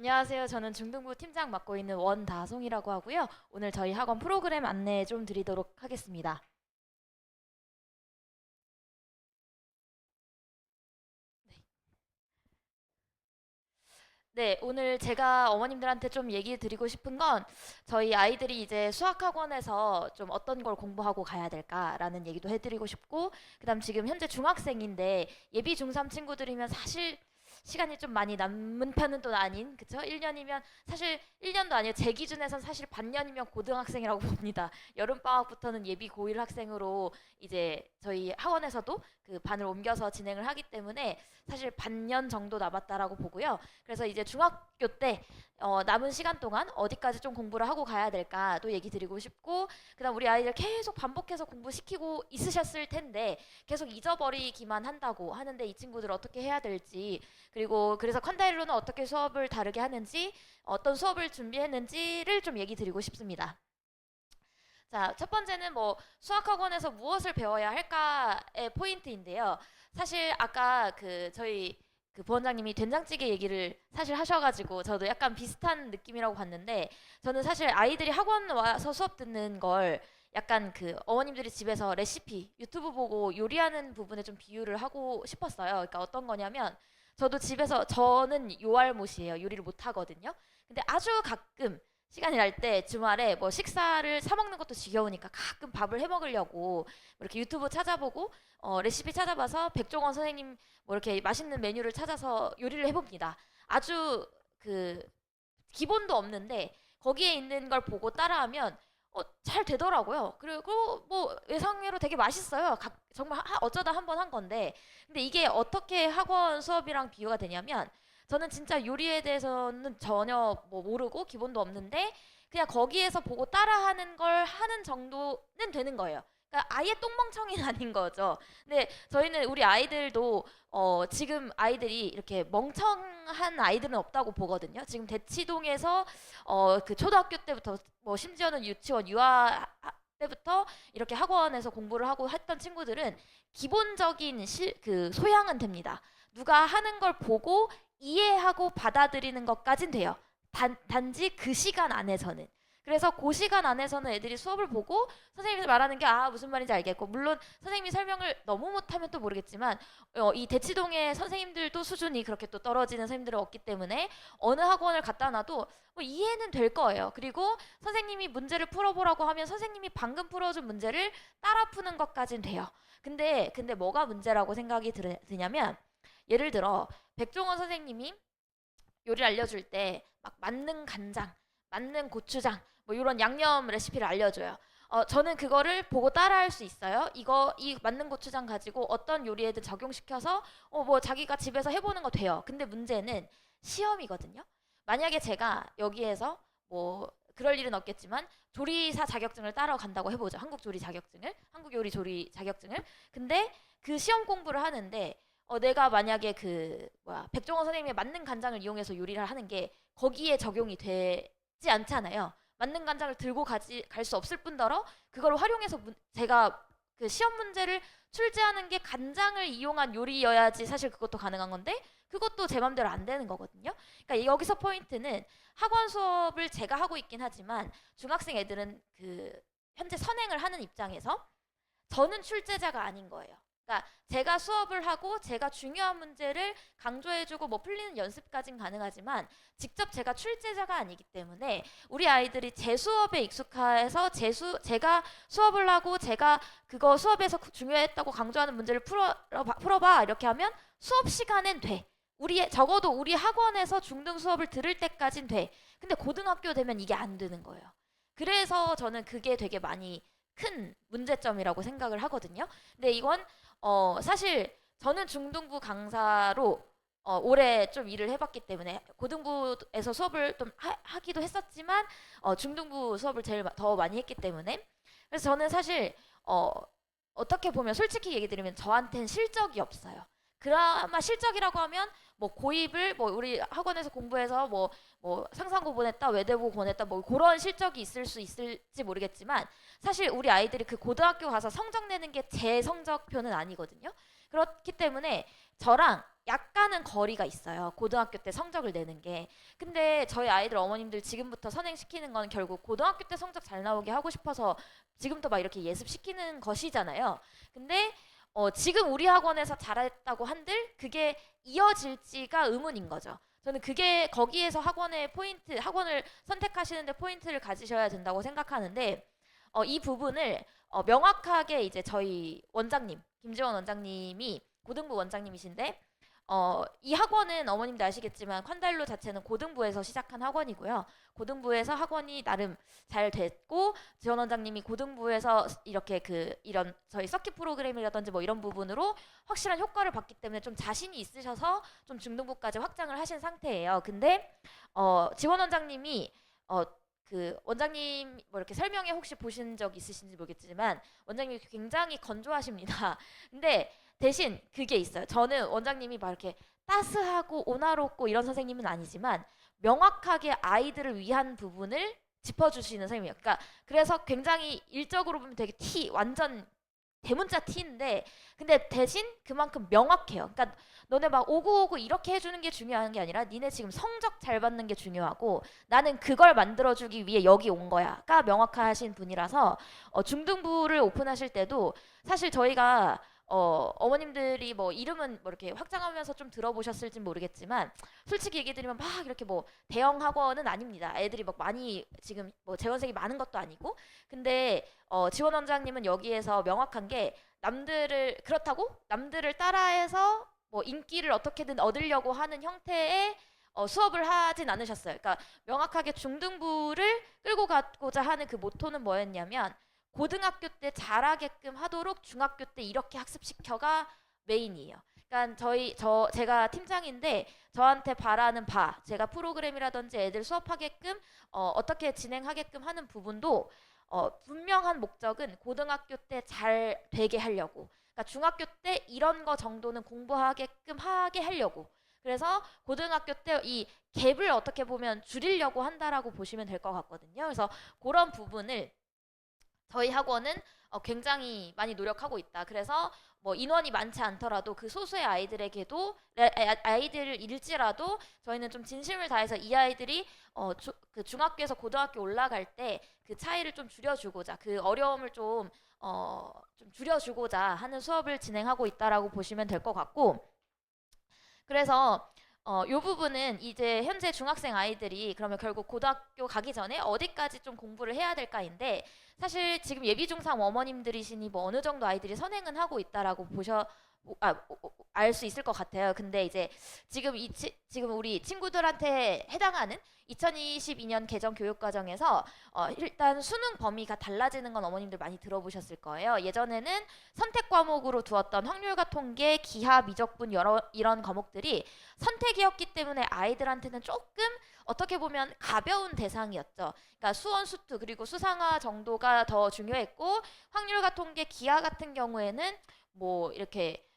안녕하세요. 저는 중등부 팀장 맡고 있는 원다송이라고 하고요. 오늘 저희 학원 프로그램 안내 좀 드리도록 하겠습니다. 네, 오늘 제가 어머님들한테 좀 얘기 드리고 싶은 건 저희 아이들이 이제 수학학원에서 좀 어떤 걸 공부하고 가야 될까라는 얘기도 해드리고 싶고, 그다음 지금 현재 중학생인데 예비 중3 친구들이면 사실 시간이 좀 많이 남은 편은 또 아닌, 그쵸? 1년이면 사실 1년도 아니에요. 제 기준에선 사실 반년이면 고등학생이라고 봅니다. 여름방학부터는 예비 고1 학생으로 이제 저희 학원에서도 그 반을 옮겨서 진행을 하기 때문에 사실 반년 정도 남았다라고 보고요. 그래서 이제 중학교 때 남은 시간 동안 어디까지 좀 공부를 하고 가야 될까도 얘기 드리고 싶고, 그다음 우리 아이들 계속 반복해서 공부시키고 있으셨을 텐데 계속 잊어버리기만 한다고 하는데 이 친구들 어떻게 해야 될지, 그리고 그래서 콴다일로는 어떻게 수업을 다르게 하는지, 어떤 수업을 준비했는지를 좀 얘기 드리고 싶습니다. 자, 첫 번째는 뭐 수학학원에서 무엇을 배워야 할까의 포인트인데요. 사실 아까 그 저희 그 부원장님이 된장찌개 얘기를 사실 하셔가지고 저도 약간 비슷한 느낌이라고 봤는데, 저는 사실 아이들이 학원 와서 수업 듣는 걸 약간 그 어머님들이 집에서 레시피 유튜브 보고 요리하는 부분에 좀 비유를 하고 싶었어요. 그러니까 어떤 거냐면, 저도 집에서 저는 요알못이에요. 요리를 못 하거든요. 근데 아주 가끔 시간이 날 때 주말에 뭐 식사를 사 먹는 것도 지겨우니까 가끔 밥을 해 먹으려고 뭐 이렇게 유튜브 찾아보고 레시피 찾아봐서 백종원 선생님 뭐 이렇게 맛있는 메뉴를 찾아서 요리를 해봅니다. 아주 그 기본도 없는데 거기에 있는 걸 보고 따라하면 잘 되더라고요. 그리고 뭐 예상외로 되게 맛있어요. 정말 어쩌다 한 번 한 건데, 근데 이게 어떻게 학원 수업이랑 비교가 되냐면, 저는 진짜 요리에 대해서는 전혀 뭐 모르고 기본도 없는데 그냥 거기에서 보고 따라하는 걸 하는 정도는 되는 거예요. 그러니까 아예 똥멍청이는 아닌 거죠. 근데 저희는 우리 아이들도 지금 아이들이 이렇게 멍청한 아이들은 없다고 보거든요. 지금 대치동에서 그 초등학교 때부터 뭐 심지어는 유치원 유아 때부터 이렇게 학원에서 공부를 하고 했던 친구들은 기본적인 그 소양은 됩니다. 누가 하는 걸 보고 이해하고 받아들이는 것까진 돼요. 단지 그 시간 안에서는. 그래서 그 시간 안에서는 애들이 수업을 보고 선생님이 말하는 게 무슨 말인지 알겠고, 물론 선생님이 설명을 너무 못하면 또 모르겠지만 이 대치동의 선생님들도 수준이 그렇게 또 떨어지는 선생님들은 없기 때문에 어느 학원을 갖다 놔도 뭐 이해는 될 거예요. 그리고 선생님이 문제를 풀어보라고 하면 선생님이 방금 풀어준 문제를 따라 푸는 것까진 돼요. 근데 뭐가 문제라고 생각이 드냐면, 예를 들어 백종원 선생님이 요리를 알려줄 때 막 맞는 간장, 맞는 고추장, 뭐 이런 양념 레시피를 알려줘요. 저는 그거를 보고 따라할 수 있어요. 이 맞는 고추장 가지고 어떤 요리에든 적용시켜서 뭐 자기가 집에서 해보는 거 돼요. 근데 문제는 시험이거든요. 만약에 제가 여기에서 뭐 그럴 일은 없겠지만 조리사 자격증을 따러 간다고 해보죠. 한국 조리 자격증을, 한국 요리 조리 자격증을. 근데 그 시험 공부를 하는데 내가 만약에 그 뭐야 백종원 선생님의 맞는 간장을 이용해서 요리를 하는 게 거기에 적용이 되지 않잖아요. 맞는 간장을 들고 갈 수 없을 뿐더러 그걸 활용해서 제가 그 시험 문제를 출제하는 게 간장을 이용한 요리여야지 사실 그것도 가능한 건데 그것도 제 맘대로 안 되는 거거든요. 그러니까 여기서 포인트는, 학원 수업을 제가 하고 있긴 하지만 중학생 애들은 그 현재 선행을 하는 입장에서 저는 출제자가 아닌 거예요. 그러니까 제가 수업을 하고 제가 중요한 문제를 강조해주고 뭐 풀리는 연습까진 가능하지만 직접 제가 출제자가 아니기 때문에 우리 아이들이 제 수업에 익숙해서 제가 수업을 하고 제가 그거 수업에서 중요했다고 강조하는 문제를 풀어봐 이렇게 하면 수업 시간엔 돼. 적어도 우리 학원에서 중등 수업을 들을 때까진 돼. 근데 고등학교 되면 이게 안 되는 거예요. 그래서 저는 그게 되게 많이 큰 문제점이라고 생각을 하거든요. 근데 이건 사실 저는 중등부 강사로 올해 좀 일을 해봤기 때문에 고등부에서 수업을 좀 하기도 했었지만 중등부 수업을 제일 더 많이 했기 때문에, 그래서 저는 사실 어떻게 보면 솔직히 얘기 드리면 저한테는 실적이 없어요. 그나마 실적이라고 하면 뭐 고입을 뭐 우리 학원에서 공부해서 뭐 상상고 보냈다, 외대고 보냈다, 뭐 그런 실적이 있을 수 있을지 모르겠지만 사실 우리 아이들이 그 고등학교 가서 성적 내는 게 제 성적표는 아니거든요. 그렇기 때문에 저랑 약간은 거리가 있어요. 고등학교 때 성적을 내는 게. 근데 저희 아이들 어머님들 지금부터 선행시키는 건 결국 고등학교 때 성적 잘 나오게 하고 싶어서 지금부터 막 이렇게 예습시키는 것이잖아요. 근데 지금 우리 학원에서 잘했다고 한들 그게 이어질지가 의문인 거죠. 저는 그게 거기에서 학원을 선택하시는데 포인트를 가지셔야 된다고 생각하는데 이 부분을 명확하게 이제 저희 원장님, 김지원 원장님이 고등부 원장님이신데 이 학원은 어머님도 아시겠지만 콴달로 자체는 고등부에서 시작한 학원이고요. 고등부에서 학원이 나름 잘 됐고 지원 원장님이 고등부에서 이렇게 이런 저희 서킷 프로그램이라든지 뭐 이런 부분으로 확실한 효과를 봤기 때문에 좀 자신이 있으셔서 좀 중등부까지 확장을 하신 상태예요. 근데 지원 원장님이 그 원장님 뭐 이렇게 설명회 혹시 보신 적 있으신지 모르겠지만 원장님이 굉장히 건조하십니다. 근데 대신 그게 있어요. 저는 원장님이 막 이렇게 따스하고 온화롭고 이런 선생님은 아니지만 명확하게 아이들을 위한 부분을 짚어주시는 선생님이에요. 그러니까 그래서 굉장히 일적으로 보면 되게 완전 대문자 T인데 근데 대신 그만큼 명확해요. 그러니까 너네 막 오구오구 이렇게 해주는 게 중요한 게 아니라 니네 지금 성적 잘 받는 게 중요하고 나는 그걸 만들어주기 위해 여기 온 거야가 명확하신 분이라서 중등부를 오픈하실 때도 사실 저희가 어머님들이 뭐 이름은 뭐 이렇게 확장하면서 좀 들어보셨을지 모르겠지만 솔직히 얘기 드리면 막 이렇게 뭐 대형 학원은 아닙니다. 애들이 막 많이 지금 뭐 재원생이 많은 것도 아니고 근데 지원 원장님은 여기에서 명확한 게 그렇다고 남들을 따라해서 뭐 인기를 어떻게든 얻으려고 하는 형태의 수업을 하진 않으셨어요. 그러니까 명확하게 중등부를 끌고 가고자 하는 그 모토는 뭐였냐면 고등학교 때 잘하게끔 하도록 중학교 때 이렇게 학습시켜가 메인이에요. 그러니까 제가 팀장인데 저한테 바라는 제가 프로그램이라든지 애들 수업하게끔 어떻게 진행하게끔 하는 부분도 분명한 목적은 고등학교 때 잘 되게 하려고. 그러니까 중학교 때 이런 거 정도는 공부하게끔 하게 하려고. 그래서 고등학교 때 이 갭을 어떻게 보면 줄이려고 한다라고 보시면 될 것 같거든요. 그래서 그런 부분을 저희 학원은 굉장히 많이 노력하고 있다. 그래서 뭐 인원이 많지 않더라도 그 소수의 아이들을 일지라도 저희는 좀 진심을 다해서 이 아이들이 그 중학교에서 고등학교 올라갈 때 그 차이를 좀 줄여주고자 그 어려움을 좀 줄여주고자 하는 수업을 진행하고 있다라고 보시면 될 것 같고 그래서 요 부분은 이제 현재 중학생 아이들이 그러면 결국 고등학교 가기 전에 어디까지 좀 공부를 해야 될까인데 사실 지금 예비 중3 어머님들이시니 뭐 어느 정도 아이들이 선행은 하고 있다라고 알 수 있을 것 같아요. 근데 이제 지금 우리 친구들한테 해당하는 2022년 개정 교육과정에서 일단 수능 범위가 달라지는 건 어머님들 많이 들어보셨을 거예요. 예전에는 선택 과목으로 두었던 확률과 통계, 기하, 미적분 이런 과목들이 선택이었기 때문에 아이들한테는 조금 어떻게 보면 가벼운 대상이었죠. 그러니까 수원, 수투 그리고 수상화 정도가 더 중요했고 확률과 통계, 기하 같은 경우에는 뭐 이렇게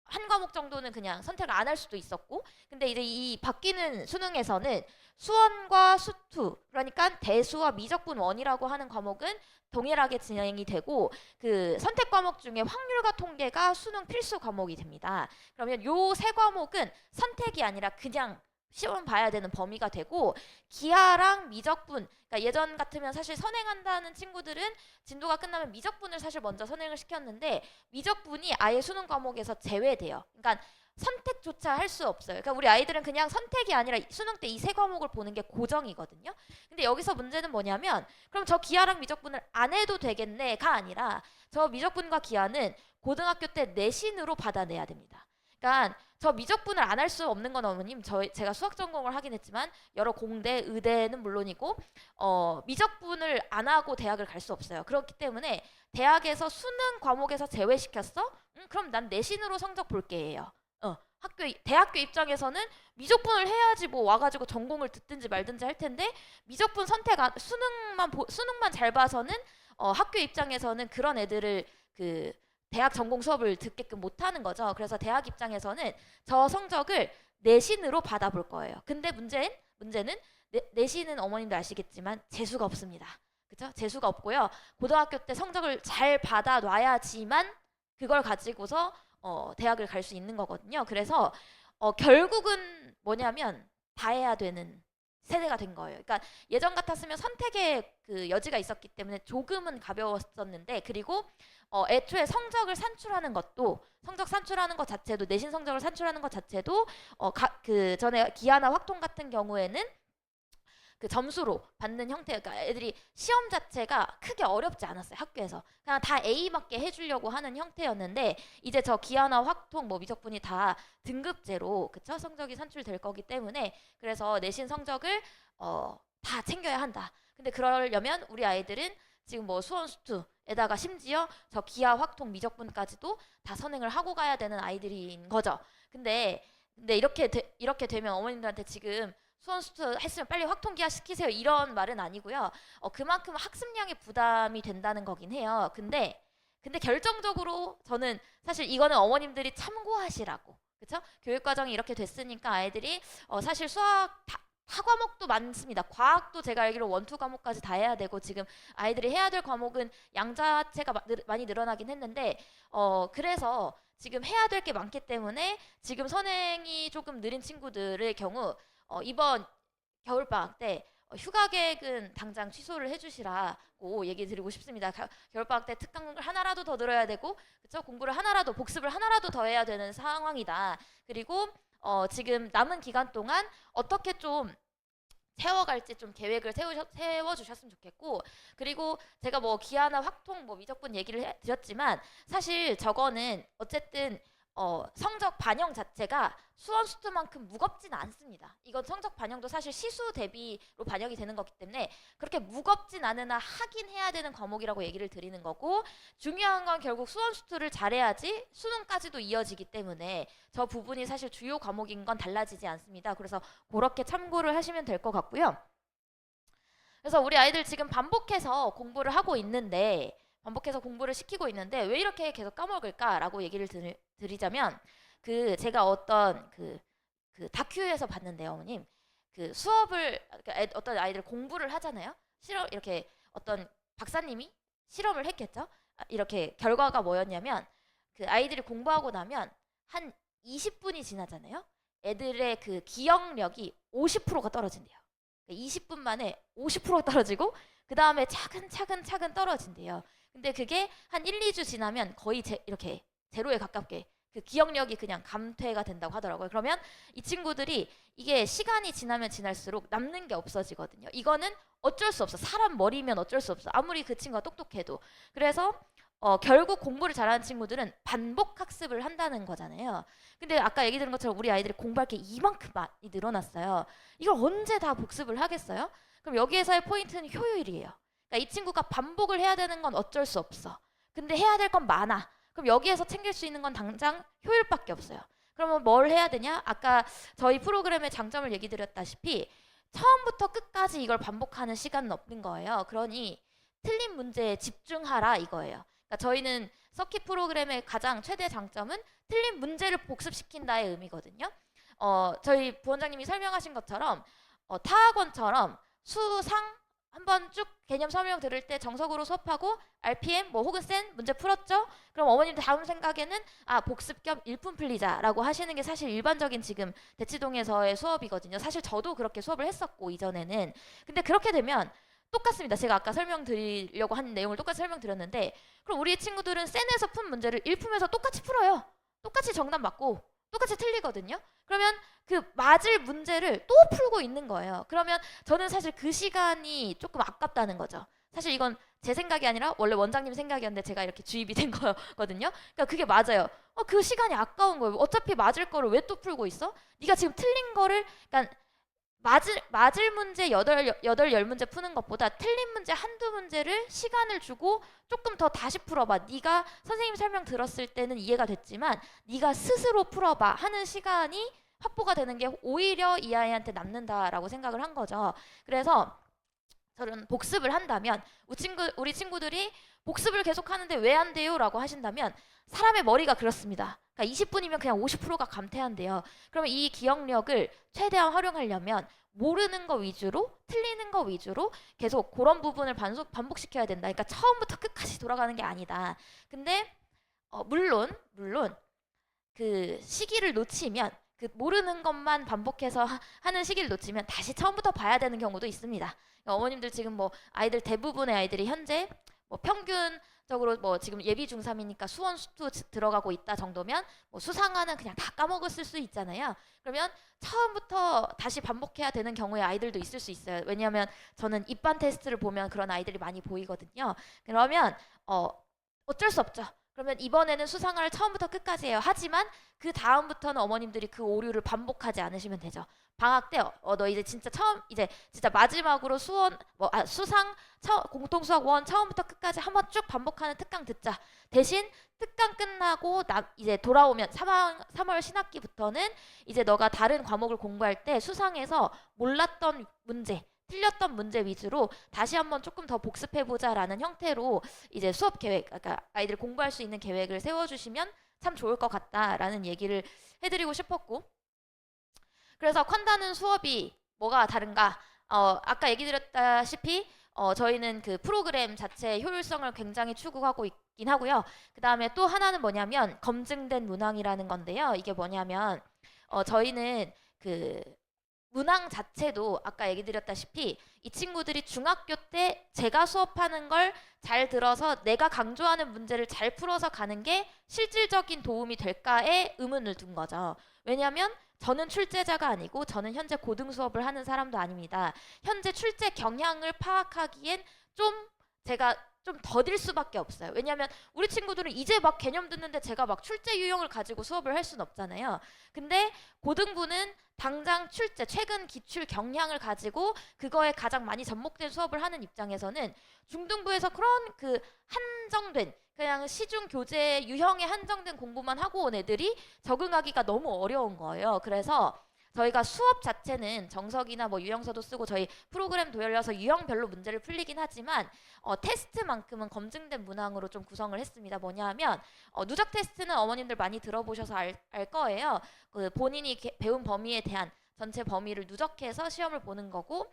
한 과목 정도는 그냥 선택을 안 할 수도 있었고 근데 이제 이 바뀌는 수능에서는 수원과 수투 그러니까 대수와 미적분 원이라고 하는 과목은 동일하게 진행이 되고 그 선택 과목 중에 확률과 통계가 수능 필수 과목이 됩니다. 그러면 요 세 과목은 선택이 아니라 그냥 시험 봐야 되는 범위가 되고 기하랑 미적분 그러니까 예전 같으면 사실 선행한다는 친구들은 진도가 끝나면 미적분을 사실 먼저 선행을 시켰는데 미적분이 아예 수능 과목에서 제외돼요. 그러니까 선택조차 할 수 없어요. 그러니까 우리 아이들은 그냥 선택이 아니라 수능 때 이 세 과목을 보는 게 고정이거든요. 근데 여기서 문제는 뭐냐면 그럼 저 기하랑 미적분을 안 해도 되겠네가 아니라 저 미적분과 기하는 고등학교 때 내신으로 받아내야 됩니다. 그러니까 저 미적분을 안 할 수 없는 건 어머님 제가 수학 전공을 하긴 했지만 여러 공대, 의대는 물론이고 미적분을 안 하고 대학을 갈 수 없어요. 그렇기 때문에 대학에서 수능 과목에서 제외시켰어? 그럼 난 내신으로 성적 볼게예요. 대학교 입장에서는 미적분을 해야지 뭐 와가지고 전공을 듣든지 말든지 할 텐데 미적분 수능만 잘 봐서는 학교 입장에서는 그런 애들을 그 대학 전공 수업을 듣게끔 못하는 거죠. 그래서 대학 입장에서는 저 성적을 내신으로 받아볼 거예요. 근데 문제는 내신은 어머님도 아시겠지만 재수가 없습니다. 그죠? 재수가 없고요. 고등학교 때 성적을 잘 받아놔야지만 그걸 가지고서 대학을 갈 수 있는 거거든요. 그래서 결국은 뭐냐면 다 해야 되는 세대가 된 거예요. 그러니까 예전 같았으면 선택의 그 여지가 있었기 때문에 조금은 가벼웠었는데, 그리고 애초에 성적을 산출하는 것도, 성적 산출하는 것 자체도, 내신 성적을 산출하는 것 자체도 그 전에 기하나 확통 같은 경우에는 그 점수로 받는 형태, 그러니까 애들이 시험 자체가 크게 어렵지 않았어요. 학교에서 그냥 다 A 맞게 해주려고 하는 형태였는데, 이제 저 기하나 확통 뭐 미적분이 다 등급제로, 그쵸? 성적이 산출될 거기 때문에, 그래서 내신 성적을 다 챙겨야 한다. 근데 그러려면 우리 아이들은 지금 뭐 수원 수투에다가 심지어 저 기하 확통 미적분까지도 다 선행을 하고 가야 되는 아이들인 거죠. 근데 이렇게 되면 어머님들한테 지금 수원수투 했으면 빨리 확통기하 시키세요 이런 말은 아니고요. 그만큼 학습량의 부담이 된다는 거긴 해요. 근데 결정적으로 저는 사실 이거는 어머님들이 참고하시라고, 그렇죠? 교육 과정이 이렇게 됐으니까 아이들이 사실 수학 타 과목도 많습니다. 과학도 제가 알기로 원투 과목까지 다 해야 되고, 지금 아이들이 해야 될 과목은 양자체가 많이 늘어나긴 했는데, 그래서 지금 해야 될 게 많기 때문에 지금 선행이 조금 느린 친구들의 경우 이번 겨울방학 때 휴가 계획은 당장 취소를 해주시라고 얘기 드리고 싶습니다. 겨울방학 때 특강을 하나라도 더 들어야 되고, 그쵸? 공부를 하나라도, 복습을 하나라도 더 해야 되는 상황이다. 그리고 지금 남은 기간 동안 어떻게 좀 세워갈지 좀 계획을 세워주셨으면 좋겠고, 그리고 제가 뭐 기하나 확통 뭐 미적분 얘기를 드렸지만, 사실 저거는 어쨌든 성적 반영 자체가 수원 수투만큼 무겁진 않습니다. 이건 성적 반영도 사실 시수 대비로 반영이 되는 거기 때문에 그렇게 무겁진 않으나 하긴 해야 되는 과목이라고 얘기를 드리는 거고, 중요한 건 결국 수원 수투를 잘해야지 수능까지도 이어지기 때문에 저 부분이 사실 주요 과목인 건 달라지지 않습니다. 그래서 그렇게 참고를 하시면 될 것 같고요. 그래서 우리 아이들 지금 반복해서 공부를 시키고 있는데 왜 이렇게 계속 까먹을까라고 얘기를 드리자면, 그 제가 어떤 그 다큐에서 봤는데요, 어머님. 그 수업을, 그러니까 어떤 아이들 공부를 하잖아요. 실험, 이렇게 어떤 박사님이 실험을 했겠죠. 이렇게 결과가 뭐였냐면, 그 아이들이 공부하고 나면 한 20분이 지나잖아요. 애들의 그 기억력이 50%가 떨어진대요. 20분 만에 50%가 떨어지고, 그 다음에 차근차근 떨어진대요. 근데 그게 한 1, 2주 지나면 거의 이렇게 제로에 가깝게 그 기억력이 그냥 감퇴가 된다고 하더라고요. 그러면 이 친구들이 이게 시간이 지나면 지날수록 남는 게 없어지거든요. 이거는 어쩔 수 없어. 사람 머리면 어쩔 수 없어. 아무리 그 친구가 똑똑해도. 그래서 결국 공부를 잘하는 친구들은 반복 학습을 한다는 거잖아요. 근데 아까 얘기 들은 것처럼 우리 아이들이 공부할 게 이만큼 많이 늘어났어요. 이걸 언제 다 복습을 하겠어요? 그럼 여기에서의 포인트는 효율이에요. 그러니까 이 친구가 반복을 해야 되는 건 어쩔 수 없어. 근데 해야 될 건 많아. 그럼 여기에서 챙길 수 있는 건 당장 효율밖에 없어요. 그러면 뭘 해야 되냐? 아까 저희 프로그램의 장점을 얘기 드렸다시피 처음부터 끝까지 이걸 반복하는 시간은 없는 거예요. 그러니 틀린 문제에 집중하라 이거예요. 그러니까 저희는 서킷 프로그램의 가장 최대 장점은 틀린 문제를 복습시킨다의 의미거든요. 저희 부원장님이 설명하신 것처럼 타학원처럼 수상 한번 쭉 개념 설명 들을 때 정석으로 수업하고 RPM 뭐 혹은 센 문제 풀었죠? 그럼 어머님들 다음 생각에는 복습 겸 일품 풀리자라고 하시는 게 사실 일반적인 지금 대치동에서의 수업이거든요. 사실 저도 그렇게 수업을 했었고 이전에는. 근데 그렇게 되면 똑같습니다. 제가 아까 설명드리려고 한 내용을 똑같이 설명드렸는데, 그럼 우리 친구들은 센에서 푼 문제를 일품에서 똑같이 풀어요. 똑같이 정답 맞고 똑같이 틀리거든요. 그러면 그 맞을 문제를 또 풀고 있는 거예요. 그러면 저는 사실 그 시간이 조금 아깝다는 거죠. 사실 이건 제 생각이 아니라 원래 원장님 생각이었는데 제가 이렇게 주입이 된 거거든요. 그러니까 그게 맞아요. 그 시간이 아까운 거예요. 어차피 맞을 거를 왜 또 풀고 있어? 네가 지금 틀린 거를, 그러니까 맞을 문제 10문제 푸는 것보다 틀린 문제 한두 문제를 시간을 주고 조금 더 다시 풀어봐. 네가 선생님 설명 들었을 때는 이해가 됐지만 네가 스스로 풀어봐 하는 시간이 확보가 되는 게 오히려 이 아이한테 남는다라고 생각을 한 거죠. 그래서 저는 복습을 한다면, 우리 친구들이 복습을 계속 하는데 왜 안 돼요? 라고 하신다면, 사람의 머리가 그렇습니다. 그러니까 20분이면 그냥 50%가 감퇴한대요. 그러면 이 기억력을 최대한 활용하려면 모르는 거 위주로, 틀리는 거 위주로 계속 그런 부분을 반복시켜야 된다. 그러니까 처음부터 끝까지 돌아가는 게 아니다. 근데 물론 그 시기를 놓치면, 그 모르는 것만 반복해서 하는 시기를 놓치면 다시 처음부터 봐야 되는 경우도 있습니다. 그러니까 어머님들 지금 뭐 아이들 대부분의 아이들이 현재 뭐 평균적으로 뭐 지금 예비 중3이니까 수원 수투 들어가고 있다 정도면 뭐 수상화는 그냥 다 까먹었을 수 있잖아요. 그러면 처음부터 다시 반복해야 되는 경우의 아이들도 있을 수 있어요. 왜냐하면 저는 입반 테스트를 보면 그런 아이들이 많이 보이거든요. 그러면 어쩔 수 없죠. 그러면 이번에는 수상화를 처음부터 끝까지 해요. 하지만 그 다음부터는 어머님들이 그 오류를 반복하지 않으시면 되죠. 방학 때 너 이제 진짜 처음 이제 진짜 마지막으로 수상 공통수학 원 처음부터 끝까지 한번 쭉 반복하는 특강 듣자. 대신 특강 끝나고 이제 돌아오면 3월 신학기부터는 이제 너가 다른 과목을 공부할 때 수상에서 몰랐던 문제 틀렸던 문제 위주로 다시 한번 조금 더 복습해보자라는 형태로 이제 수업 계획, 그러니까 아이들 공부할 수 있는 계획을 세워주시면 참 좋을 것 같다라는 얘기를 해드리고 싶었고, 그래서 콴다는 수업이 뭐가 다른가? 아까 얘기 드렸다시피 저희는 그 프로그램 자체의 효율성을 굉장히 추구하고 있긴 하고요. 그 다음에 또 하나는 뭐냐면 검증된 문항이라는 건데요. 이게 뭐냐면 저희는 그 문항 자체도 아까 얘기 드렸다시피 이 친구들이 중학교 때 제가 수업하는 걸 잘 들어서 내가 강조하는 문제를 잘 풀어서 가는 게 실질적인 도움이 될까에 의문을 둔 거죠. 왜냐하면 저는 출제자가 아니고 저는 현재 고등 수업을 하는 사람도 아닙니다. 현재 출제 경향을 파악하기엔 제가 좀 더딜 수밖에 없어요. 왜냐하면 우리 친구들은 이제 막 개념 듣는데 제가 막 출제 유형을 가지고 수업을 할 수는 없잖아요. 근데 고등부는 당장 출제, 최근 기출 경향을 가지고 그거에 가장 많이 접목된 수업을 하는 입장에서는 중등부에서 그런 그 한정된 그냥 시중 교재 유형에 한정된 공부만 하고 온 애들이 적응하기가 너무 어려운 거예요. 그래서 저희가 수업 자체는 정석이나 뭐 유형서도 쓰고 저희 프로그램 도열려서 유형별로 문제를 풀리긴 하지만 테스트만큼은 검증된 문항으로 좀 구성을 했습니다. 뭐냐 하면 누적 테스트는 어머님들 많이 들어보셔서 알 거예요. 그 본인이 배운 범위에 대한 전체 범위를 누적해서 시험을 보는 거고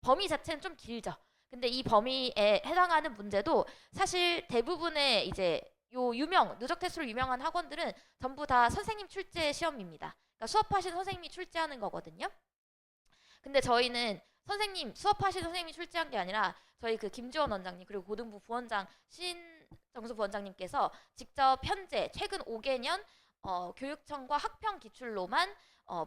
범위 자체는 좀 길죠. 근데 이 범위에 해당하는 문제도 사실 대부분의 이제 누적 테스트로 유명한 학원들은 전부 다 선생님 출제 시험입니다. 그러니까 수업하시는 선생님이 출제하는 거거든요. 근데 저희는 수업하시는 선생님이 출제한 게 아니라 저희 그 김지원 원장님 그리고 고등부 부원장 신정수 부원장님께서 직접 현재 최근 5개년 교육청과 학평 기출로만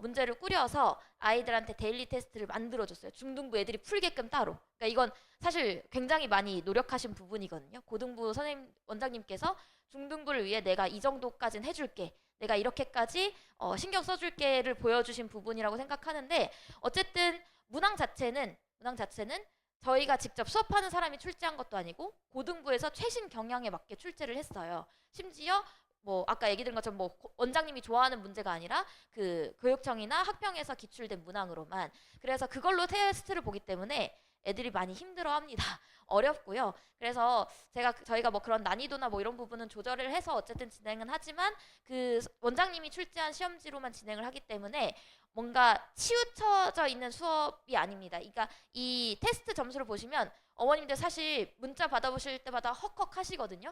문제를 꾸려서 아이들한테 데일리 테스트를 만들어줬어요. 중등부 애들이 풀게끔 따로. 그러니까 이건 사실 굉장히 많이 노력하신 부분이거든요. 고등부 선생님 원장님께서 중등부를 위해 내가 이 정도까지는 해줄게. 내가 이렇게까지 신경 써줄게를 보여주신 부분이라고 생각하는데 어쨌든 문항 자체는 저희가 직접 수업하는 사람이 출제한 것도 아니고 고등부에서 최신 경향에 맞게 출제를 했어요. 심지어 뭐 아까 얘기 드린 것처럼 뭐 원장님이 좋아하는 문제가 아니라 그 교육청이나 학평에서 기출된 문항으로만 그래서 그걸로 테스트를 보기 때문에 애들이 많이 힘들어합니다. 어렵고요. 그래서 저희가 뭐 그런 난이도나 뭐 이런 부분은 조절을 해서 어쨌든 진행은 하지만 그 원장님이 출제한 시험지로만 진행을 하기 때문에 뭔가 치우쳐져 있는 수업이 아닙니다. 그러니까 이 테스트 점수를 보시면 어머님들 사실 문자 받아보실 때마다 헉헉 하시거든요.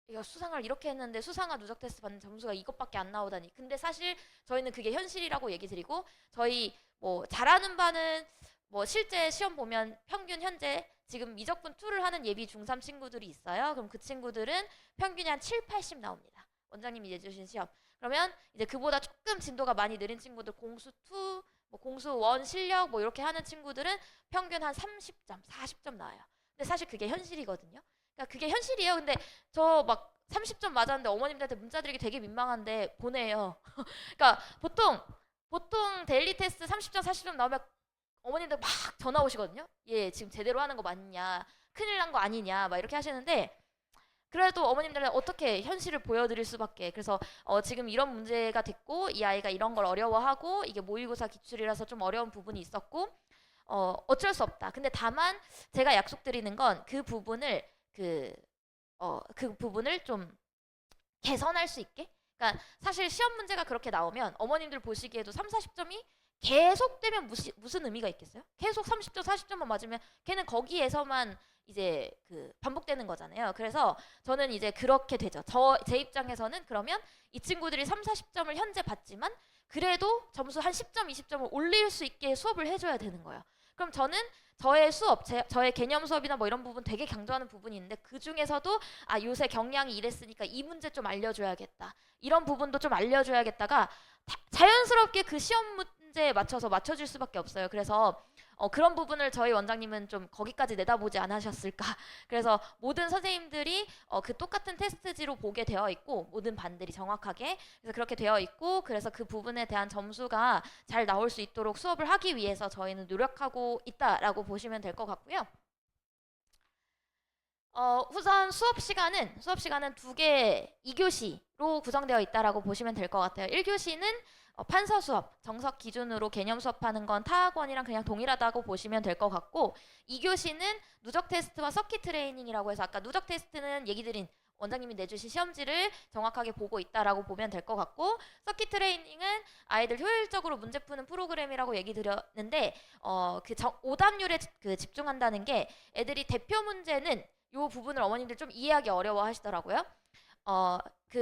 이거 수상을 이렇게 했는데 수상화 누적 테스트 받는 점수가 이것밖에 안 나오다니. 근데 사실 저희는 그게 현실이라고 얘기 드리고 저희 뭐 잘하는 바는 뭐 실제 시험 보면 평균 현재 지금 미적분 2를 하는 예비 중3 친구들이 있어요. 그럼 그 친구들은 평균이 한 7, 80 나옵니다. 원장님이 내주신 시험. 그러면 이제 그보다 조금 진도가 많이 느린 친구들 공수 2, 뭐 공수 1 실력 뭐 이렇게 하는 친구들은 평균 한 30점, 40점 나와요. 근데 사실 그게 현실이거든요. 그러니까 그게 현실이에요. 근데 저 막 30점 맞았는데 어머님들한테 문자 드리기 되게 민망한데 보내요. 그러니까 보통 데일리 테스트 30점, 40점 나오면 어머님들 막 전화 오시거든요. 얘 지금 제대로 하는 거 맞냐? 큰일 난 거 아니냐? 막 이렇게 하시는데 그래도 어머님들은 어떻게 현실을 보여드릴 수밖에. 그래서 지금 이런 문제가 됐고 이 아이가 이런 걸 어려워하고 이게 모의고사 기출이라서 좀 어려운 부분이 있었고 어쩔 수 없다. 근데 다만 제가 약속드리는 건 그 부분을 그 부분을 좀 개선할 수 있게. 그러니까 사실 시험 문제가 그렇게 나오면 어머님들 보시기에도 3, 40점이 계속되면 무슨 의미가 있겠어요? 계속 30점, 40점만 맞으면 걔는 거기에서만 이제 그 반복되는 거잖아요. 그래서 저는 이제 그렇게 되죠. 제 입장에서는 그러면 이 친구들이 3, 40점을 현재 받지만 그래도 점수 한 10점, 20점을 올릴 수 있게 수업을 해줘야 되는 거예요. 그럼 저는 저의 수업, 저의 개념 수업이나 뭐 이런 부분 되게 강조하는 부분이 있는데 그 중에서도 아 요새 경량이 이랬으니까 이 문제 좀 알려줘야겠다. 이런 부분도 좀 알려줘야겠다가 자연스럽게 그 시험 문제에 맞춰서 맞춰줄 수밖에 없어요. 그래서 그런 부분을 저희 원장님은 좀 거기까지 내다보지 않으셨을까. 그래서 모든 선생님들이 그 똑같은 테스트지로 보게 되어 있고 모든 반들이 정확하게 그래서 그렇게 되어 있고 그래서 그 부분에 대한 점수가 잘 나올 수 있도록 수업을 하기 위해서 저희는 노력하고 있다라고 보시면 될 것 같고요. 우선 수업 시간은 두 개, 2교시로 구성되어 있다라고 보시면 될 것 같아요. 1교시는 판서 수업, 정석 기준으로 개념 수업하는 건 타 학원이랑 그냥 동일하다고 보시면 될 것 같고 2교시는 누적 테스트와 서킷 트레이닝이라고 해서 아까 누적 테스트는 얘기 드린 원장님이 내주신 시험지를 정확하게 보고 있다라고 보면 될 것 같고 서킷 트레이닝은 아이들 효율적으로 문제 푸는 프로그램이라고 얘기 드렸는데 오답률에 집중한다는 게 애들이 대표 문제는 이 부분을 어머님들 좀 이해하기 어려워 하시더라고요.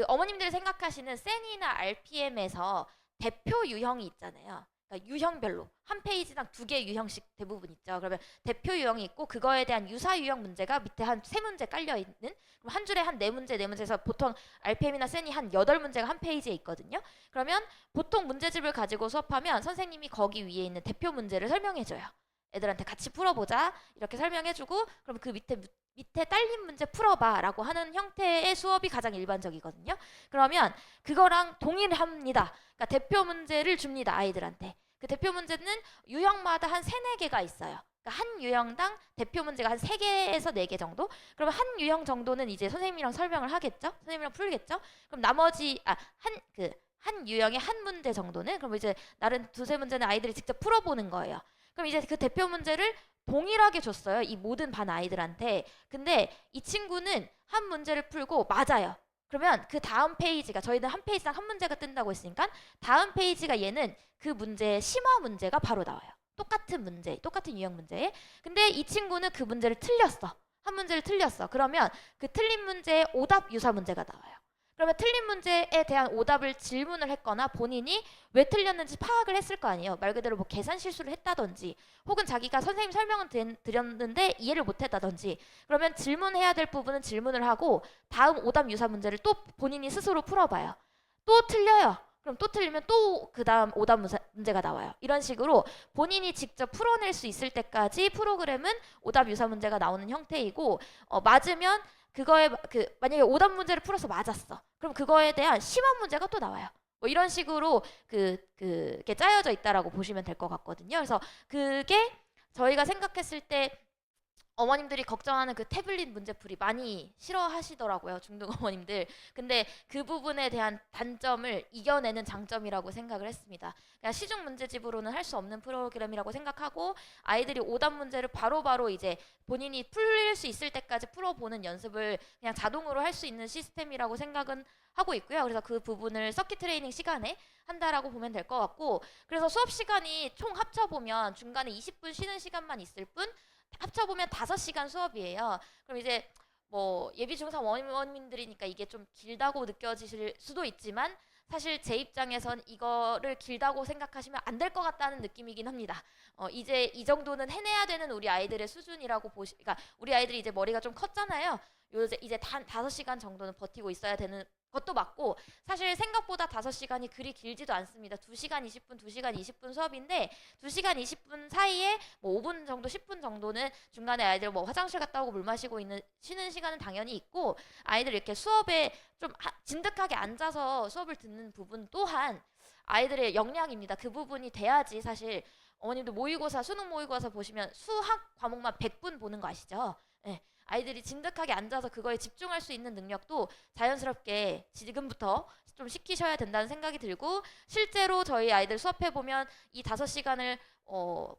어머님들이 생각하시는 센이나 RPM에서 대표 유형이 있잖아요. 그러니까 유형별로 한 페이지당 2개 유형씩 대부분 있죠. 그러면 대표 유형이 있고 그거에 대한 유사 유형 문제가 밑에 한 3문제 깔려 있는 그럼 한 줄에 한 4문제, 4문제에서 보통 RPM이나 센이 한 8문제가 한 페이지에 있거든요. 그러면 보통 문제집을 가지고 수업하면 선생님이 거기 위에 있는 대표 문제를 설명해줘요. 애들한테 같이 풀어보자 이렇게 설명해주고 그럼 그 밑에 딸린 문제 풀어봐 라고 하는 형태의 수업이 가장 일반적이거든요. 그러면 그거랑 동일합니다. 그러니까 대표 문제를 줍니다. 아이들한테. 그 대표 문제는 유형마다 한 3, 4개가 있어요. 그러니까 한 유형당 대표 문제가 한 3개에서 4개 정도? 그러면 한 유형 정도는 이제 선생님이랑 설명을 하겠죠? 선생님이랑 풀겠죠? 그럼 나머지 한 유형의 한 문제 정도는 그럼 이제 다른 2, 3문제는 아이들이 직접 풀어보는 거예요. 그럼 이제 그 대표 문제를 동일하게 줬어요. 이 모든 반 아이들한테. 근데 이 친구는 한 문제를 풀고 맞아요. 그러면 그 다음 페이지가 저희는 한 페이지당 한 문제가 뜬다고 했으니까 다음 페이지가 얘는 그 문제의 심화 문제가 바로 나와요. 똑같은 문제, 똑같은 유형 문제에. 근데 이 친구는 그 문제를 틀렸어. 한 문제를 틀렸어. 그러면 그 틀린 문제의 오답 유사 문제가 나와요. 그러면 틀린 문제에 대한 오답을 질문을 했거나 본인이 왜 틀렸는지 파악을 했을 거 아니에요. 말 그대로 뭐 계산 실수를 했다든지 혹은 자기가 선생님 설명은 드렸는데 이해를 못했다든지 그러면 질문해야 될 부분은 질문을 하고 다음 오답 유사 문제를 또 본인이 스스로 풀어봐요. 또 틀려요. 그럼 또 틀리면 또 그 다음 오답 문제가 나와요. 이런 식으로 본인이 직접 풀어낼 수 있을 때까지 프로그램은 오답 유사 문제가 나오는 형태이고 맞으면 만약에 오답 문제를 풀어서 맞았어. 그럼 그거에 대한 심화 문제가 또 나와요. 뭐 이런 식으로 그게 짜여져 있다라고 보시면 될 것 같거든요. 그래서 그게 저희가 생각했을 때 어머님들이 걱정하는 그 태블릿 문제풀이 많이 싫어하시더라고요. 중등 어머님들. 근데 그 부분에 대한 단점을 이겨내는 장점이라고 생각을 했습니다. 그냥 시중 문제집으로는 할 수 없는 프로그램이라고 생각하고 아이들이 오답 문제를 바로바로 이제 본인이 풀릴 수 있을 때까지 풀어보는 연습을 그냥 자동으로 할 수 있는 시스템이라고 생각은 하고 있고요. 그래서 그 부분을 서킷 트레이닝 시간에 한다라고 보면 될 것 같고 그래서 수업 시간이 총 합쳐보면 중간에 20분 쉬는 시간만 있을 뿐 합쳐보면 5시간 수업이에요. 그럼 이제 뭐 예비 중삼 원어민들이니까 이게 좀 길다고 느껴지실 수도 있지만 사실 제 입장에선 이거를 길다고 생각하시면 안 될 것 같다는 느낌이긴 합니다. 이제 이 정도는 해내야 되는 우리 아이들의 수준이라고 그러니까 우리 아이들이 이제 머리가 좀 컸잖아요. 이제 단 5시간 정도는 버티고 있어야 되는 것도 맞고 사실 생각보다 5시간이 그리 길지도 않습니다. 2시간 20분, 2시간 20분 수업인데 2시간 20분 사이에 뭐 5분 정도, 10분 정도는 중간에 아이들 뭐 화장실 갔다 오고 물 마시고 쉬는 시간은 당연히 있고 아이들 이렇게 수업에 좀 진득하게 앉아서 수업을 듣는 부분 또한 아이들의 역량입니다. 그 부분이 돼야지 사실 어머님도 모의고사, 수능 모의고사 보시면 수학 과목만 100분 보는 거 아시죠? 네. 아이들이 진득하게 앉아서 그거에 집중할 수 있는 능력도 자연스럽게 지금부터 좀 시키셔야 된다는 생각이 들고 실제로 저희 아이들 수업해보면 이 5시간을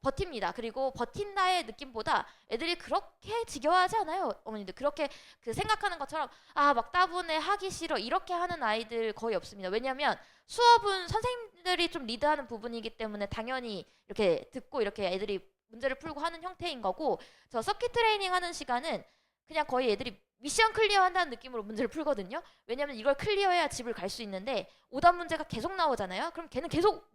버팁니다. 그리고 버틴다의 느낌보다 애들이 그렇게 지겨워하지 않아요. 어머니들 그렇게 생각하는 것처럼 막 따분해 하기 싫어 이렇게 하는 아이들 거의 없습니다. 왜냐하면 수업은 선생님들이 좀 리드하는 부분이기 때문에 당연히 이렇게 듣고 이렇게 애들이 문제를 풀고 하는 형태인 거고, 저 서킷 트레이닝 하는 시간은 그냥 거의 애들이 미션 클리어 한다는 느낌으로 문제를 풀거든요. 왜냐면 이걸 클리어해야 집을 갈 수 있는데 오답 문제가 계속 나오잖아요. 그럼 걔는 계속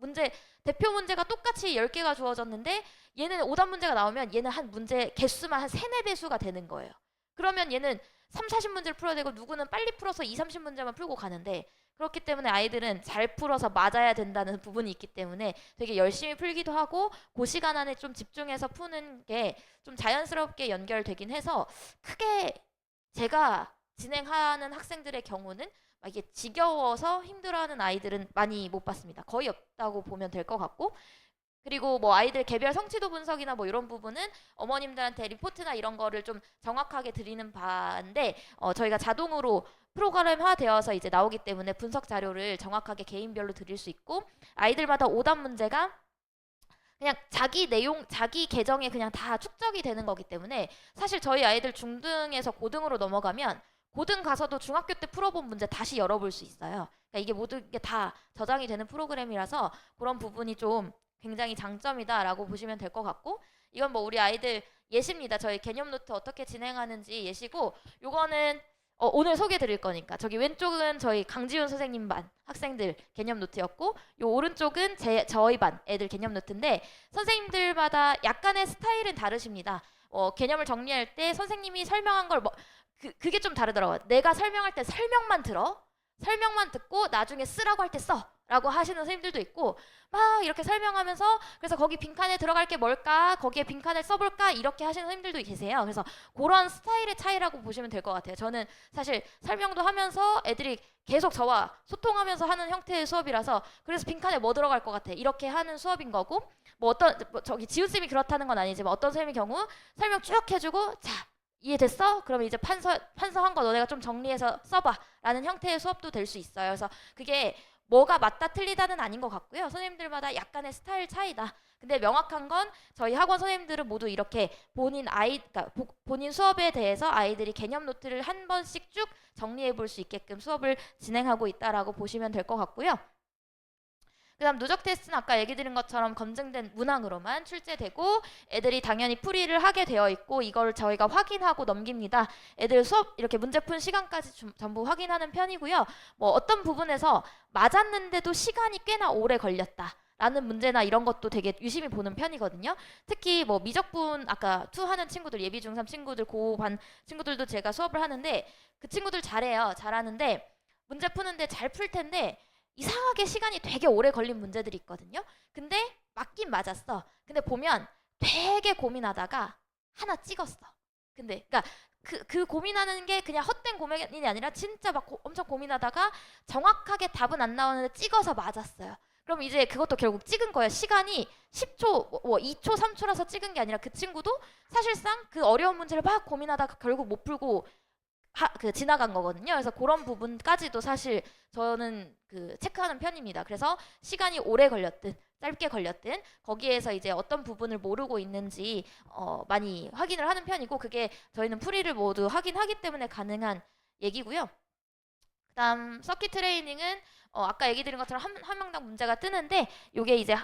대표 문제가 똑같이 10개가 주어졌는데 얘는 오답 문제가 나오면 얘는 한 문제 개수만 한 3, 4배수가 되는 거예요. 그러면 얘는 3, 40문제를 풀어야 되고 누구는 빨리 풀어서 2, 30문제만 풀고 가는데, 그렇기 때문에 아이들은 잘 풀어서 맞아야 된다는 부분이 있기 때문에 되게 열심히 풀기도 하고 그 시간 안에 좀 집중해서 푸는 게 좀 자연스럽게 연결되긴 해서, 크게 제가 진행하는 학생들의 경우는 막 이게 지겨워서 힘들어하는 아이들은 많이 못 봤습니다. 거의 없다고 보면 될 것 같고, 그리고 뭐 아이들 개별 성취도 분석이나 뭐 이런 부분은 어머님들한테 리포트나 이런 거를 좀 정확하게 드리는 바인데, 저희가 자동으로 프로그램화 되어서 이제 나오기 때문에 분석 자료를 정확하게 개인별로 드릴 수 있고, 아이들마다 오답 문제가 그냥 자기 내용, 자기 계정에 그냥 다 축적이 되는 거기 때문에, 사실 저희 아이들 중등에서 고등으로 넘어가면 고등 가서도 중학교 때 풀어본 문제 다시 열어볼 수 있어요. 그러니까 이게 모든 게 다 저장이 되는 프로그램이라서 그런 부분이 좀 굉장히 장점이다라고 보시면 될 것 같고, 이건 뭐 우리 아이들 예시입니다. 저희 개념 노트 어떻게 진행하는지 예시고, 요거는 오늘 소개 드릴 거니까, 저기 왼쪽은 저희 강지훈 선생님 반 학생들 개념 노트였고, 요 오른쪽은 저희 반 애들 개념 노트인데, 선생님들마다 약간의 스타일은 다르십니다. 개념을 정리할 때 선생님이 설명한 걸 그게 좀 다르더라고요. 내가 설명할 때 설명만 듣고 나중에 쓰라고 할 때 써 라고 하시는 선생님들도 있고, 막 이렇게 설명하면서 그래서 거기 빈칸에 들어갈 게 뭘까, 거기에 빈칸을 써볼까, 이렇게 하시는 선생님들도 계세요. 그래서 그런 스타일의 차이라고 보시면 될 것 같아요. 저는 사실 설명도 하면서 애들이 계속 저와 소통하면서 하는 형태의 수업이라서, 그래서 빈칸에 뭐 들어갈 것 같아 이렇게 하는 수업인 거고, 저기 지우쌤이 그렇다는 건 아니지만 어떤 선생님의 경우 설명 쭉 해주고, 자 이해됐어? 그러면 이제 판서한 거 너네가 좀 정리해서 써봐 라는 형태의 수업도 될 수 있어요. 그래서 그게 뭐가 맞다 틀리다는 아닌 것 같고요. 선생님들마다 약간의 스타일 차이다. 근데 명확한 건 저희 학원 선생님들은 모두 이렇게 그러니까 본인 수업에 대해서 아이들이 개념 노트를 한 번씩 쭉 정리해 볼 수 있게끔 수업을 진행하고 있다라고 보시면 될 것 같고요. 그 다음 누적 테스트는 아까 얘기 드린 것처럼 검증된 문항으로만 출제되고, 애들이 당연히 풀이를 하게 되어 있고 이걸 저희가 확인하고 넘깁니다. 애들 수업 이렇게 문제 푼 시간까지 전부 확인하는 편이고요. 뭐 어떤 부분에서 맞았는데도 시간이 꽤나 오래 걸렸다 라는 문제나 이런 것도 되게 유심히 보는 편이거든요. 특히 뭐 미적분 아까 투 하는 친구들, 예비 중3 친구들, 고3 친구들도 제가 수업을 하는데, 그 친구들 잘하는데 문제 푸는데 잘 풀 텐데 이상하게 시간이 되게 오래 걸린 문제들이 있거든요. 근데 맞긴 맞았어. 근데 보면 되게 고민하다가 하나 찍었어. 근데 그러니까 그 고민하는 게 그냥 헛된 고민이 아니라 진짜 막 엄청 고민하다가 정확하게 답은 안 나오는데 찍어서 맞았어요. 그럼 이제 그것도 결국 찍은 거예요. 시간이 10초, 2초, 3초라서 찍은 게 아니라 그 친구도 사실상 그 어려운 문제를 막 고민하다가 결국 못 풀고 지나간 거거든요. 그래서 그런 부분까지도 사실 저는 체크하는 편입니다. 그래서 시간이 오래 걸렸든 짧게 걸렸든 거기에서 이제 어떤 부분을 모르고 있는지 많이 확인을 하는 편이고, 그게 저희는 풀이를 모두 확인하기 때문에 가능한 얘기고요. 그다음 서킷 트레이닝은 아까 얘기 드린 것처럼 한 명당 문제가 뜨는데, 이게 이제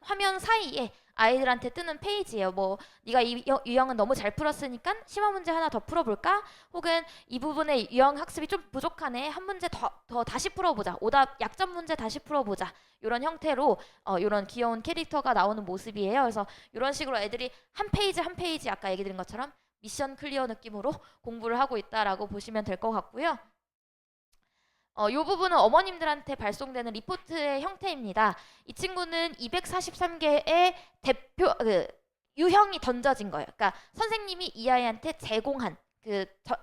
화면 사이에 아이들한테 뜨는 페이지예요. 뭐 네가 이 유형은 너무 잘 풀었으니까 심화 문제 하나 더 풀어볼까? 혹은 이 부분의 유형 학습이 좀 부족하네, 한 문제 더 다시 풀어보자, 오답 약점 문제 다시 풀어보자, 이런 형태로 이런 귀여운 캐릭터가 나오는 모습이에요. 그래서 이런 식으로 애들이 한 페이지 한 페이지 아까 얘기 드린 것처럼 미션 클리어 느낌으로 공부를 하고 있다라고 보시면 될 것 같고요. 이 부분은 어머님들한테 발송되는 리포트의 형태입니다. 이 친구는 243개의 대표 유형이 던져진 거예요. 그러니까 선생님이 이 아이한테 제공한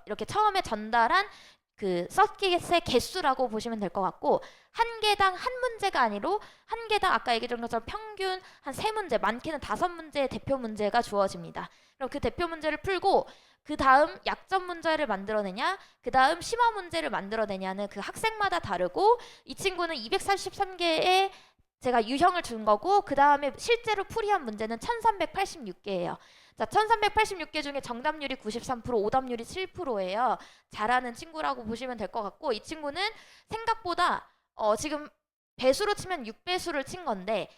이렇게 처음에 전달한 서킷의 개수라고 보시면 될 것 같고, 한 개당 한 문제가 아니로 한 개당 아까 얘기 드린 것처럼 평균 한 3문제, 많게는 5문제의 대표 문제가 주어집니다. 그럼 그 대표 문제를 풀고 그 다음 약점 문제를 만들어내냐, 그 다음 심화 문제를 만들어내냐는 그 학생마다 다르고, 이 친구는 243개의 제가 유형을 준 거고, 그 다음에 실제로 풀이한 문제는 1386개예요. 자, 1386개 중에 정답률이 93%, 오답률이 7%예요. 잘하는 친구라고 보시면 될 것 같고, 이 친구는 생각보다 지금 배수로 치면 6배수를 친 건데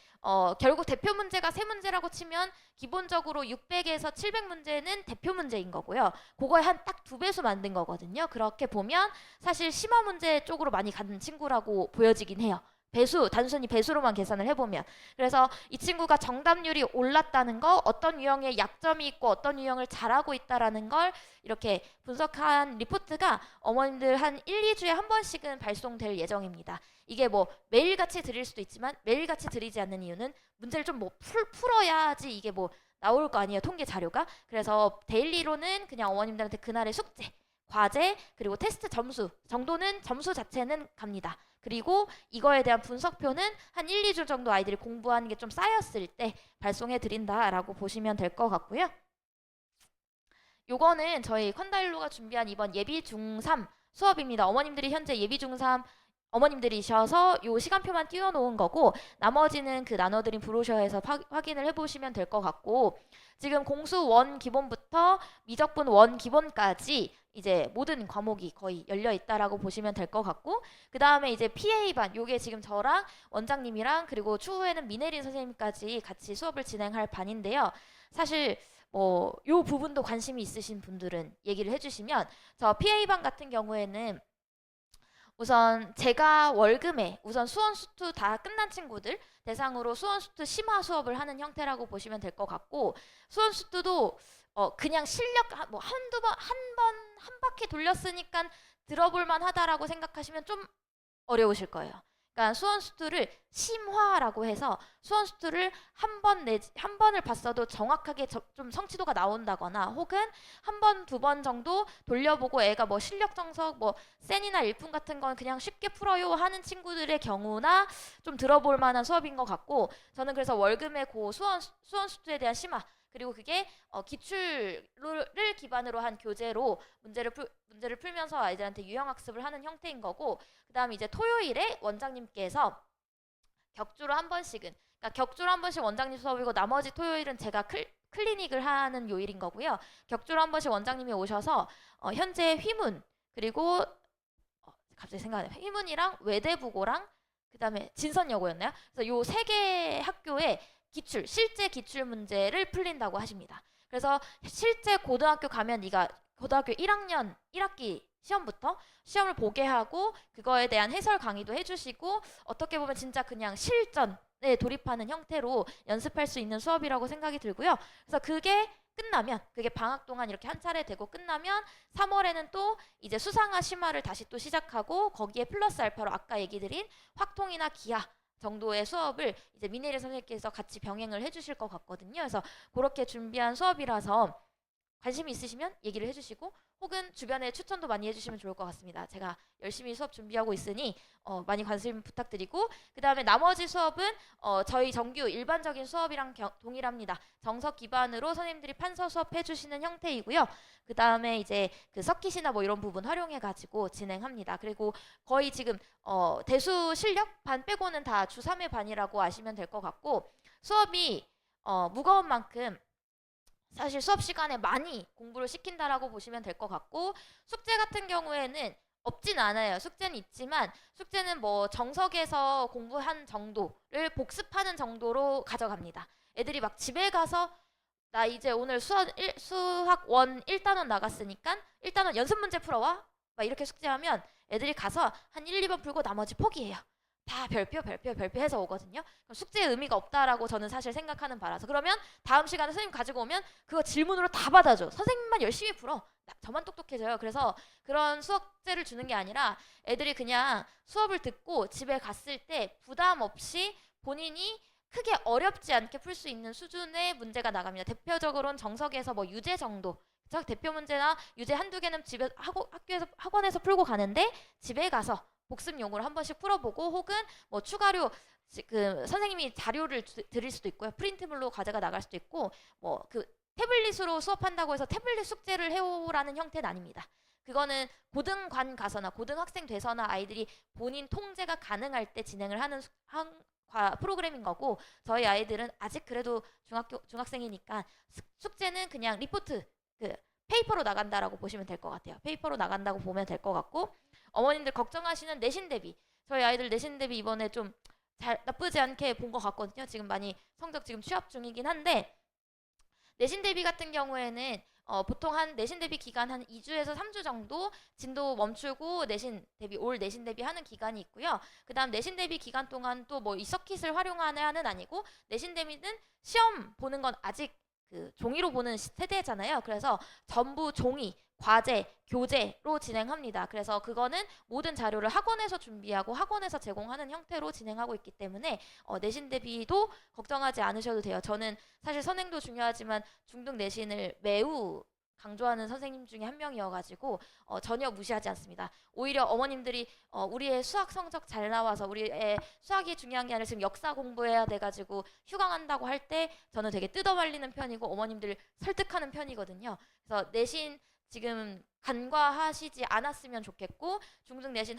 결국 대표 문제가 세 문제라고 치면 기본적으로 600에서 700 문제는 대표 문제인 거고요. 그거에 한 딱 2배수 만든 거거든요. 그렇게 보면 사실 심화 문제 쪽으로 많이 가는 친구라고 보여지긴 해요. 배수, 단순히 배수로만 계산을 해보면. 그래서 이 친구가 정답률이 올랐다는 거, 어떤 유형에 약점이 있고 어떤 유형을 잘하고 있다라는 걸 이렇게 분석한 리포트가 어머님들 한 1, 2주에 한 번씩은 발송될 예정입니다. 이게 뭐 매일같이 드릴 수도 있지만 매일같이 드리지 않는 이유는 문제를 좀 뭐 풀어야지 이게 뭐 나올 거 아니에요, 통계 자료가. 그래서 데일리로는 그냥 어머님들한테 그날의 숙제, 과제, 그리고 테스트 점수 정도는 점수 자체는 갑니다. 그리고 이거에 대한 분석표는 한 1, 2주 정도 아이들이 공부하는 게 좀 쌓였을 때 발송해 드린다라고 보시면 될 것 같고요. 요거는 저희 컨다일로가 준비한 이번 예비 중3 수업입니다. 어머님들이 현재 예비 중3 어머님들이셔서 요 시간표만 띄워놓은 거고, 나머지는 그 나눠드린 브로셔에서 확인을 해보시면 될 것 같고, 지금 공수 원 기본부터 미적분 원 기본까지 이제 모든 과목이 거의 열려 있다라고 보시면 될 것 같고, 그 다음에 이제 PA반, 요게 지금 저랑 원장님이랑 그리고 추후에는 미네린 선생님까지 같이 수업을 진행할 반인데요. 사실 요 부분도 관심이 있으신 분들은 얘기를 해주시면, 저 PA반 같은 경우에는 우선 제가 월금에 우선 수원 수투 다 끝난 친구들 대상으로 수원 수투 심화 수업을 하는 형태라고 보시면 될 것 같고, 수원 수투도 그냥 실력 뭐 한두 번 한 바퀴 돌렸으니까 들어볼 만하다라고 생각하시면 좀 어려우실 거예요. 그러니까 수원 수투를 심화라고 해서 수원 수투를 한 번을 봤어도 정확하게 좀 성취도가 나온다거나, 혹은 한 번, 2번 정도 돌려보고 애가 뭐 실력 정석, 뭐 센이나 일품 같은 건 그냥 쉽게 풀어요 하는 친구들의 경우나 좀 들어볼 만한 수업인 것 같고, 저는 그래서 월금의 수원 수투에 대한 심화, 그리고 그게 기출을 기반으로 한 교재로 문제를 풀면서 아이들한테 유형학습을 하는 형태인 거고, 그 다음에 이제 토요일에 원장님께서 격주로 한 번씩은, 그러니까 격주로 한 번씩 원장님 수업이고 나머지 토요일은 제가 클리닉을 하는 요일인 거고요. 격주로 한 번씩 원장님이 오셔서 현재 휘문, 그리고 갑자기 생각나요. 휘문이랑 외대부고랑 그 다음에 진선여고였나요? 그래서 요 세 개 학교에 실제 기출 문제를 풀린다고 하십니다. 그래서 실제 고등학교 가면 네가 고등학교 1학년 1학기 시험부터 시험을 보게 하고 그거에 대한 해설 강의도 해주시고, 어떻게 보면 진짜 그냥 실전에 돌입하는 형태로 연습할 수 있는 수업이라고 생각이 들고요. 그래서 그게 방학 동안 이렇게 한 차례 되고 끝나면 3월에는 또 이제 수상화 심화를 다시 또 시작하고, 거기에 플러스 알파로 아까 얘기 드린 확통이나 기하 정도의 수업을 이제 미네리 선생님께서 같이 병행을 해주실 것 같거든요. 그래서 그렇게 준비한 수업이라서 관심이 있으시면 얘기를 해주시고, 혹은 주변에 추천도 많이 해주시면 좋을 것 같습니다. 제가 열심히 수업 준비하고 있으니 많이 관심 부탁드리고, 그 다음에 나머지 수업은 저희 정규 일반적인 수업이랑 동일합니다. 정석 기반으로 선생님들이 판서 수업 해주시는 형태이고요. 그 다음에 이제 그 서킷이나 뭐 이런 부분 활용해가지고 진행합니다. 그리고 거의 지금 대수 실력 반 빼고는 다 주 3회 반이라고 아시면 될 것 같고, 수업이 무거운 만큼 사실 수업 시간에 많이 공부를 시킨다라고 보시면 될 것 같고, 숙제 같은 경우에는 없진 않아요. 숙제는 있지만 숙제는 뭐 정석에서 공부한 정도를 복습하는 정도로 가져갑니다. 애들이 막 집에 가서 나 이제 오늘 수학 원 1단원 나갔으니까 1단원 연습 문제 풀어와 막 이렇게 숙제하면 애들이 가서 한 1, 2번 풀고 나머지 포기해요. 다 별표 해서 오거든요. 그럼 숙제의 의미가 없다라고 저는 사실 생각하는 바라서, 그러면 다음 시간에 선생님 가지고 오면 그거 질문으로 다 받아줘. 선생님만 열심히 풀어. 저만 똑똑해져요. 그래서 그런 수학제를 주는 게 아니라 애들이 그냥 수업을 듣고 집에 갔을 때 부담 없이 본인이 크게 어렵지 않게 풀 수 있는 수준의 문제가 나갑니다. 대표적으로는 정석에서 뭐 유제 정도, 대표 문제나 유제 한두 개는 집에 학원에서 풀고 가는데, 집에 가서 복습용으로 한 번씩 풀어보고, 혹은 뭐 추가로 그 선생님이 자료를 드릴 수도 있고요. 프린트물로 과제가 나갈 수도 있고, 뭐 그 태블릿으로 수업한다고 해서 태블릿 숙제를 해오라는 형태는 아닙니다. 그거는 고등관 가서나 고등학생 돼서나 아이들이 본인 통제가 가능할 때 진행을 하는 프로그램인 거고, 저희 아이들은 아직 그래도 중학생이니까 숙제는 그냥 리포트, 그 페이퍼로 나간다라고 보시면 될 것 같아요. 페이퍼로 나간다고 보면 될 것 같고, 어머님들 걱정하시는 내신 대비, 저희 아이들 내신 대비 이번에 좀 나쁘지 않게 본 것 같거든요. 지금 많이 성적 지금 취업 중이긴 한데 내신 대비 같은 경우에는 보통 한 내신 대비 기간 한 2주에서 3주 정도 진도 멈추고 올 내신 대비 하는 기간이 있고요. 그다음 내신 대비 기간 동안 또 뭐 이 서킷을 활용하는 아니고 내신 대비는 시험 보는 건 아직 그 종이로 보는 세대잖아요. 그래서 전부 종이, 과제, 교재로 진행합니다. 그래서 그거는 모든 자료를 학원에서 준비하고 학원에서 제공하는 형태로 진행하고 있기 때문에 내신 대비도 걱정하지 않으셔도 돼요. 저는 사실 선행도 중요하지만 중등 내신을 매우 강조하는 선생님 중에 한 명이어가지고 전혀 무시하지 않습니다. 오히려 어머님들이 우리의 수학 성적 잘 나와서 우리의 수학이 중요한 게 아니라 지금 역사 공부해야 돼가지고 휴강 한다고 할 때 저는 되게 뜯어말리는 편이고 어머님들 설득하는 편이거든요. 그래서 내신 지금 간과하시지 않았으면 좋겠고 중등 내신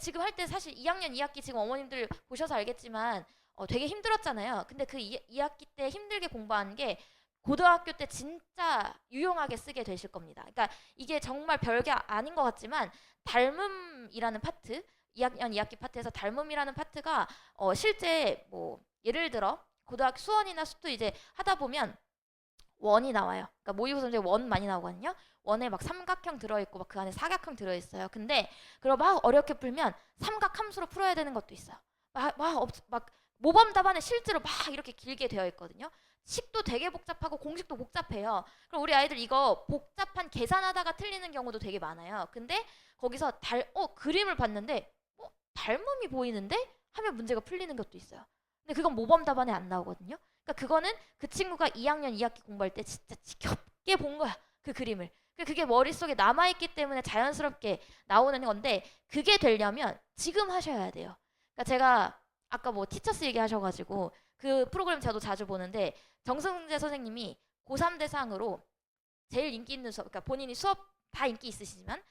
지금 할 때 사실 2학년 2학기 지금 어머님들 보셔서 알겠지만 되게 힘들었잖아요. 근데 그 2학기 때 힘들게 공부한 게 고등학교 때 진짜 유용하게 쓰게 되실 겁니다. 그러니까 이게 정말 별게 아닌 것 같지만 닮음이라는 파트, 2학년 2학기 파트에서 닮음이라는 파트가 실제 뭐 예를 들어 고등학교 수원이나 수투 이제 하다 보면 원이 나와요. 그러니까 모의고사 문제 원 많이 나오거든요. 원에 막 삼각형 들어있고 막 그 안에 사각형 들어있어요. 근데 그걸 막 어렵게 풀면 삼각 함수로 풀어야 되는 것도 있어요. 막 모범 답안에 실제로 막 이렇게 길게 되어 있거든요. 식도 되게 복잡하고 공식도 복잡해요. 그럼 우리 아이들 이거 복잡한 계산하다가 틀리는 경우도 되게 많아요. 근데 거기서 그림을 봤는데 닮음이 보이는데 하면 문제가 풀리는 것도 있어요. 근데 그건 모범 답안에 안 나오거든요. 그러니까 그거는 그 친구가 2학년 2학기 공부할 때 진짜 지겹게 본 거야. 그 그림을. 그게 머릿속에 남아있기 때문에 자연스럽게 나오는 건데 그게 되려면 지금 하셔야 돼요. 그러니까 제가 아까 뭐 티처스 얘기하셔가지고 그 프로그램 저도 자주 보는데 정승재 선생님이 고3 대상으로 제일 인기 있는 수업, 그러니까 본인이 수업 다 인기 있으시지만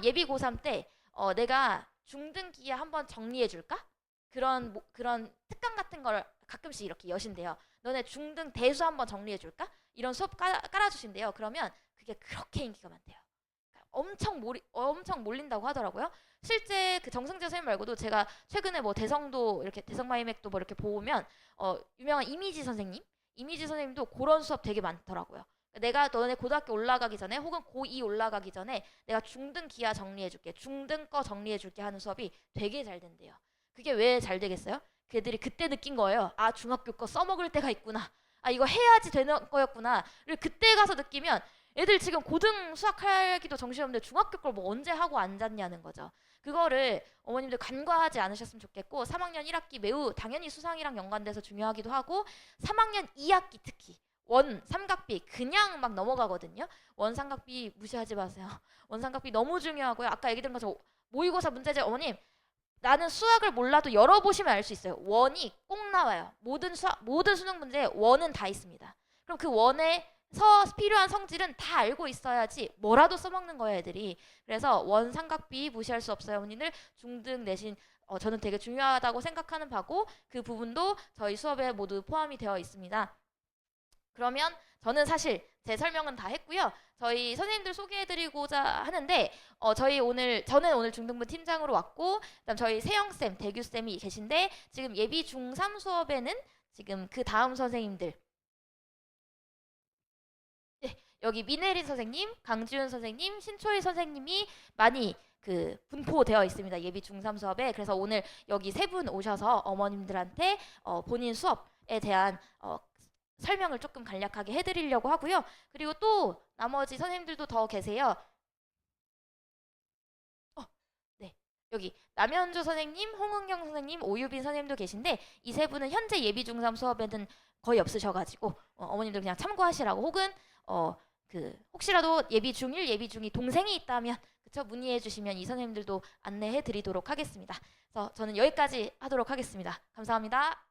예비 고3 때 내가 중등 기하 한번 정리해 줄까? 그런 특강 같은 걸 가끔씩 이렇게 여신대요. 너네 중등 대수 한번 정리해 줄까? 이런 수업 깔아주신대요. 그러면 그게 그렇게 인기가 많대요. 엄청 몰린다고 하더라고요. 실제 그 정승재 선생님 말고도 제가 최근에 뭐 대성도 이렇게 대성마이맥도 뭐 이렇게 보면 유명한 이미지 선생님도 그런 수업 되게 많더라고요. 내가 너네 고등학교 올라가기 전에 혹은 고2 올라가기 전에 내가 중등 기하 정리해줄게, 중등 거 정리해줄게 하는 수업이 되게 잘 된대요. 그게 왜 잘 되겠어요? 걔들이 그때 느낀 거예요. 아, 중학교 거 써먹을 때가 있구나. 아, 이거 해야지 되는 거였구나를 그때 가서 느끼면 애들 지금 고등 수학하기도 정신없는데 중학교 걸 뭐 언제 하고 앉았냐는 거죠. 그거를 어머님들 간과하지 않으셨으면 좋겠고 3학년 1학기 매우 당연히 수상이랑 연관돼서 중요하기도 하고 3학년 2학기 특히 원, 삼각비 그냥 막 넘어가거든요. 원, 삼각비 무시하지 마세요. 원, 삼각비 너무 중요하고요. 아까 얘기 드린 것처럼 모의고사 문제집 어머님 나는 수학을 몰라도 열어보시면 알 수 있어요. 원이 꼭 나와요. 모든 수능 문제에 원은 다 있습니다. 그럼 그 원에서 필요한 성질은 다 알고 있어야지 뭐라도 써먹는 거예요, 애들이. 그래서 원, 삼각비 무시할 수 없어요, 어머니들. 중등 내신 저는 되게 중요하다고 생각하는 바고 그 부분도 저희 수업에 모두 포함이 되어 있습니다. 그러면 저는 사실 제 설명은 다 했고요. 저희 선생님들 소개해드리고자 하는데 저는 오늘 중등부 팀장으로 왔고 그다음 저희 세영쌤, 대규쌤이 계신데 지금 예비 중3 수업에는 지금 그 다음 선생님들 여기 민혜린 선생님, 강지훈 선생님, 신초희 선생님이 많이 그 분포되어 있습니다. 예비 중3 수업에. 그래서 오늘 여기 세 분 오셔서 어머님들한테 본인 수업에 대한 설명을 조금 간략하게 해드리려고 하고요. 그리고 또 나머지 선생님들도 더 계세요. 네. 여기 남현주 선생님, 홍은경 선생님, 오유빈 선생님도 계신데 이 세 분은 현재 예비 중3 수업에는 거의 없으셔가지고 어머님들 그냥 참고하시라고 혹은 혹시라도 예비 중1, 예비 중2 동생이 있다면 그쵸? 문의해 주시면 이 선생님들도 안내해 드리도록 하겠습니다. 그래서 저는 여기까지 하도록 하겠습니다. 감사합니다.